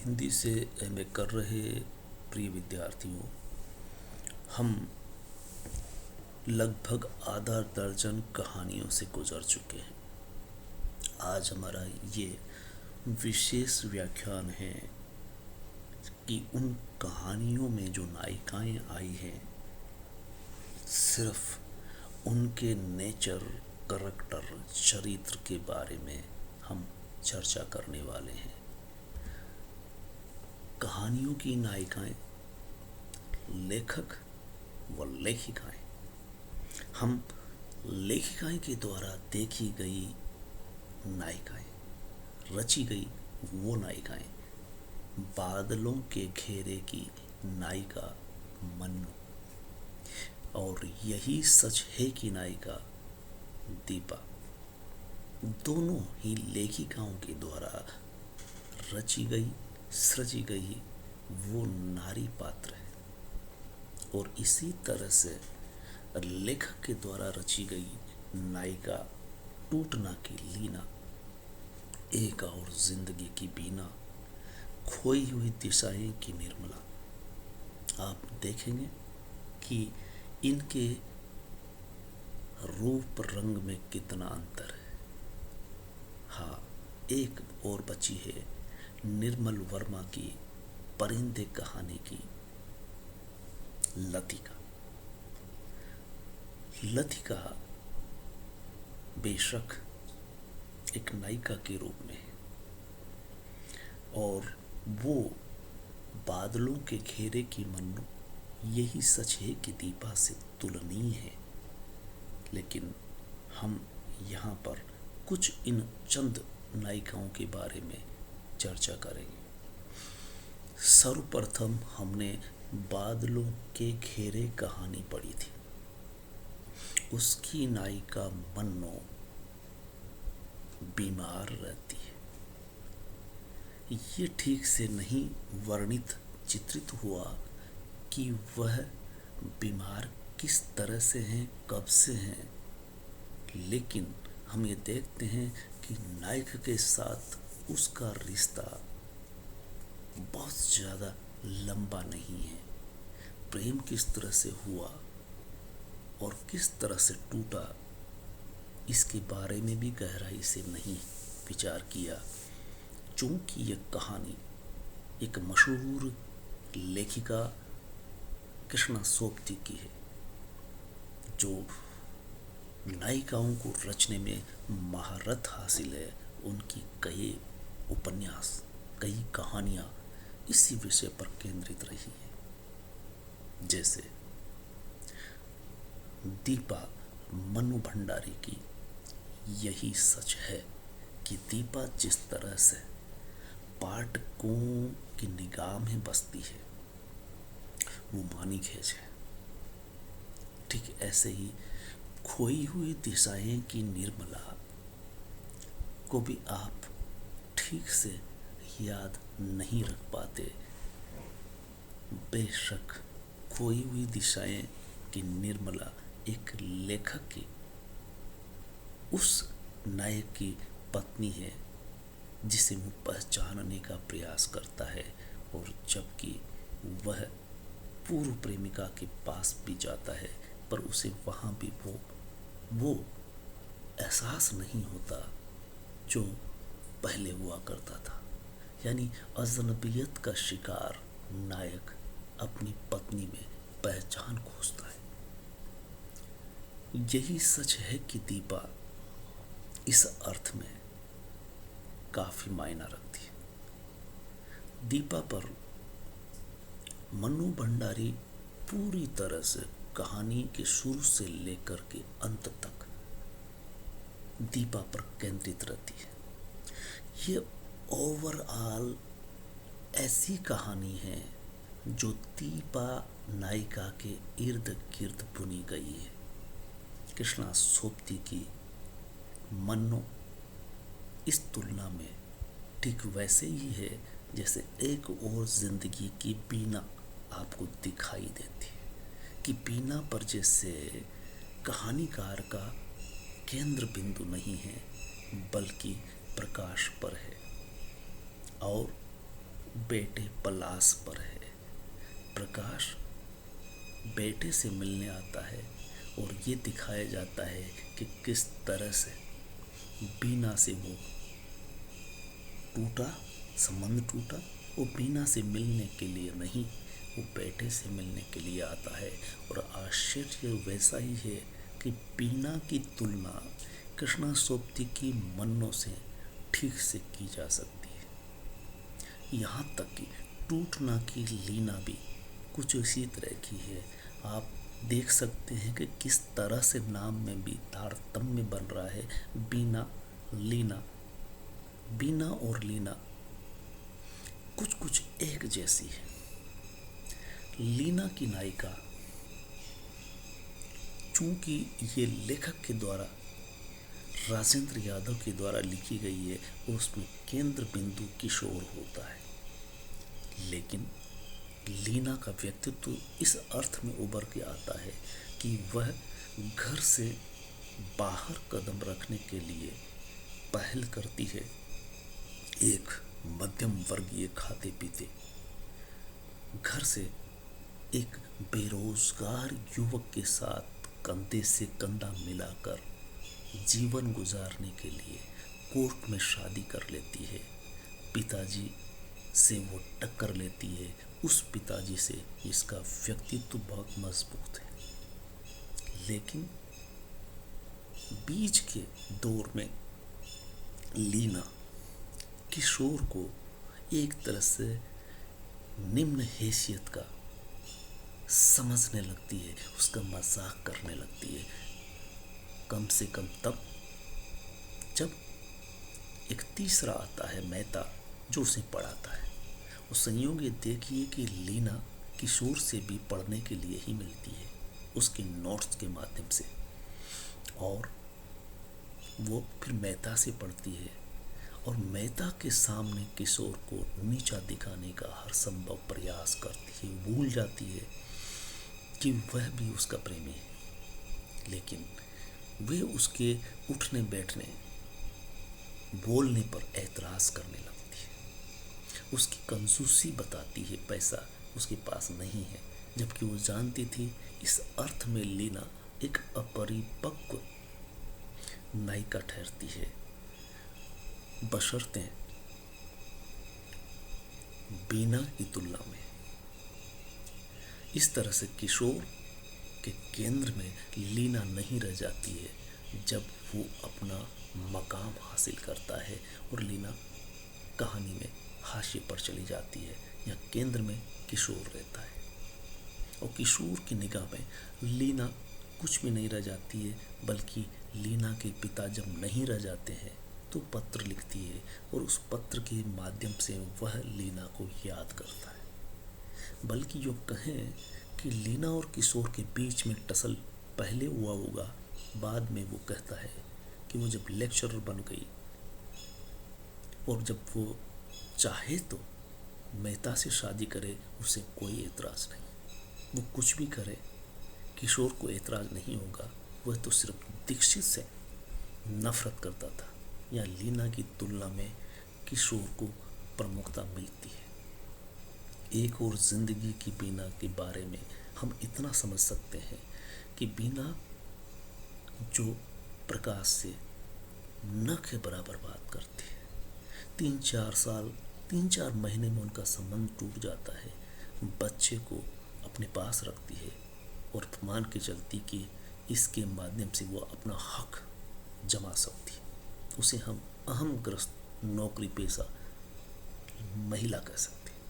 हिंदी से एमए कर रहे प्रिय विद्यार्थियों, हम लगभग आधा दर्जन कहानियों से गुजर चुके हैं। आज हमारा ये विशेष व्याख्यान है कि उन कहानियों में जो नायिकाएं आई हैं, सिर्फ उनके नेचर, करैक्टर, चरित्र के बारे में हम चर्चा करने वाले हैं। कहानियों की नायिकाएं, लेखक व लेखिकाएं, हम लेखिकाएं के द्वारा देखी गई नायिकाएं, रची गई वो नायिकाएं, बादलों के घेरे की नायिका मन्नू, और यही सच है कि नायिका दीपा, दोनों ही लेखिकाओं के द्वारा रची गई, सृजी गई वो नारी पात्र है। और इसी तरह से लेखक के द्वारा रची गई नायिका टूटना की लीना, एक और जिंदगी की बीना, खोई हुई दिशाएं की निर्मला। आप देखेंगे कि इनके रूप रंग में कितना अंतर है। हाँ, एक और बची है निर्मल वर्मा की परिंदे कहानी की लतिका। लतिका बेशक एक नायिका के रूप में है और वो बादलों के घेरे की मन्नू, यही सच है कि दीपा से तुलनीय है। लेकिन हम यहाँ पर कुछ इन चंद नायिकाओं के बारे में चर्चा करेंगे। सर्वप्रथम हमने बादलों के घेरे कहानी पढ़ी थी। उसकी नायिका मन्नू बीमार रहती है। ये ठीक से नहीं वर्णित, चित्रित हुआ कि वह बीमार किस तरह से हैं, कब से हैं, लेकिन हम ये देखते हैं कि नायक के साथ उसका रिश्ता बहुत ज़्यादा लंबा नहीं है। प्रेम किस तरह से हुआ और किस तरह से टूटा, इसके बारे में भी गहराई से नहीं विचार किया। चूंकि यह कहानी एक मशहूर लेखिका कृष्णा सोपती की है, जो नायिकाओं को रचने में महारत हासिल है। उनकी कई उपन्यास, कई कहानियाँ इसी विषय पर केंद्रित रही हैं। जैसे दीपा मन्नू भंडारी की यही सच है कि दीपा जिस तरह से पाठकों की निगाह में बसती है, वो मानीखेज है। ठीक ऐसे ही खोई हुई दिशाएं की निर्मला को भी आप ठीक से याद नहीं रख पाते। बेशक खोई हुई दिशाएं की निर्मला एक लेखक की, उस नायक की पत्नी है जिसे वो पहचानने का प्रयास करता है, और जबकि वह पूर्व प्रेमिका के पास भी जाता है, पर उसे वहाँ भी वो एहसास नहीं होता जो पहले हुआ करता था। यानी अजनबियत का शिकार नायक अपनी पत्नी में पहचान खोजता है। यही सच है कि दीपा इस अर्थ में काफी मायना रखती है। दीपा पर मन्नू भंडारी पूरी तरह से कहानी के शुरू से लेकर के अंत तक दीपा पर केंद्रित रहती है। ये ओवरऑल ऐसी कहानी है जो दीपा नायिका के इर्द गिर्द बुनी गई है। कृष्णा सोपती की मन्नू इस तुलना में ठीक वैसे ही है जैसे एक और जिंदगी की बीना आपको दिखाई देती है, कि बीना पर जैसे कहानीकार का केंद्र बिंदु नहीं है, बल्कि प्रकाश पर है। और बेटे पलाश पर है। प्रकाश बेटे से मिलने आता है और ये दिखाया जाता है कि किस तरह से बीना से वो टूटा, संबंध टूटा। वो बीना से मिलने के लिए नहीं, वो बेटे से मिलने के लिए आता है। और आश्चर्य वैसा ही है कि बीना की तुलना कृष्णा सोबती की मन्नों से ठीक से की जा सकती है। यहाँ तक कि टूटना की लीना भी कुछ इसी तरह की है। आप देख सकते हैं कि किस तरह से नाम में भी तारतम्य बन रहा है। बीना, लीना, बीना और लीना कुछ कुछ एक जैसी है। लीना की नायिका, चूंकि ये लेखक के द्वारा, राजेंद्र यादव के द्वारा लिखी गई है, उसमें केंद्र बिंदु किशोर होता है। लेकिन लीना का व्यक्तित्व इस अर्थ में उभर के आता है कि वह घर से बाहर कदम रखने के लिए पहल करती है एक मध्यम वर्गीय खाते पीते घर से एक बेरोजगार युवक के साथ कंधे से कंधा मिलाकर जीवन गुजारने के लिए कोर्ट में शादी कर लेती है। पिताजी से वो टक्कर लेती है, उस पिताजी से जिसका व्यक्तित्व बहुत मजबूत है। लेकिन बीच के दौर में लीना किशोर को एक तरह से निम्न हैसियत का समझने लगती है, उसका मजाक करने लगती है। कम से कम तब जब एक तीसरा आता है मेहता, जो उसे पढ़ाता है। और संयोग ये देखिए कि लीना किशोर से भी पढ़ने के लिए ही मिलती है, उसके नोट्स के माध्यम से। और वो फिर मेहता से पढ़ती है और मेहता के सामने किशोर को नीचा दिखाने का हर संभव प्रयास करती है। भूल जाती है कि वह भी उसका प्रेमी है। लेकिन वे उसके उठने बैठने, बोलने पर एतराज करने लगती है। उसकी कंजूसी बताती है, पैसा उसके पास नहीं है, जबकि वो जानती थी इस अर्थ में लीना एक अपरिपक्व नायिका ठहरती है, बशर्ते बीना की तुलना में। इस तरह से किशोर के केंद्र में लीना नहीं रह जाती है जब वो अपना मकाम हासिल करता है और लीना कहानी में हाशिए पर चली जाती है। या केंद्र में किशोर रहता है और किशोर की निगाह में लीना कुछ भी नहीं रह जाती है, बल्कि लीना के पिता जब नहीं रह जाते हैं तो पत्र लिखती है और उस पत्र के माध्यम से वह लीना को याद करता है। बल्कि जो कहें कि लीना और किशोर के बीच में टसल पहले हुआ होगा, बाद में वो कहता है कि वो जब लेक्चरर बन गई और जब वो चाहे तो मेहता से शादी करे, उसे कोई एतराज़ नहीं, वो कुछ भी करे किशोर को एतराज़ नहीं होगा। वह तो सिर्फ दीक्षित से नफरत करता था। या लीना की तुलना में किशोर को प्रमुखता मिलती है। एक और जिंदगी की बीना के बारे में हम इतना समझ सकते हैं कि बीना जो प्रकाश से न के बराबर बात करती है, 3-4 महीने में उनका संबंध टूट जाता है। बच्चे को अपने पास रखती है और मान के चलती कि इसके माध्यम से वो अपना हक जमा सकती है। उसे हम अहमग्रस्त नौकरी पेशा महिला कह सकते हैं,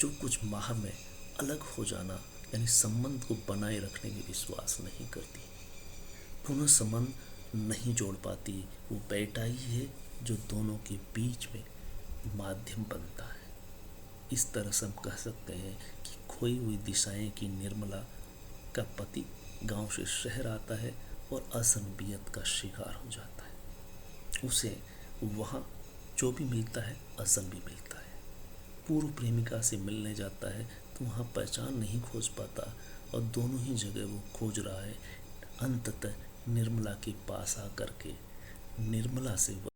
जो कुछ माह में अलग हो जाना यानी संबंध को बनाए रखने में विश्वास नहीं करती, पुनः संबंध नहीं जोड़ पाती। वो बेटा ही है जो दोनों के बीच में माध्यम बनता है। इस तरह से हम कह सकते हैं कि खोई हुई दिशाएं की निर्मला का पति गांव से शहर आता है और असंबियत का शिकार हो जाता है। उसे वहाँ जो भी मिलता है असंभवी मिलता है। पूर्व प्रेमिका से मिलने जाता है तो वहाँ पहचान नहीं खोज पाता और दोनों ही जगह वो खोज रहा है। अंततः निर्मला के पास आकर के निर्मला से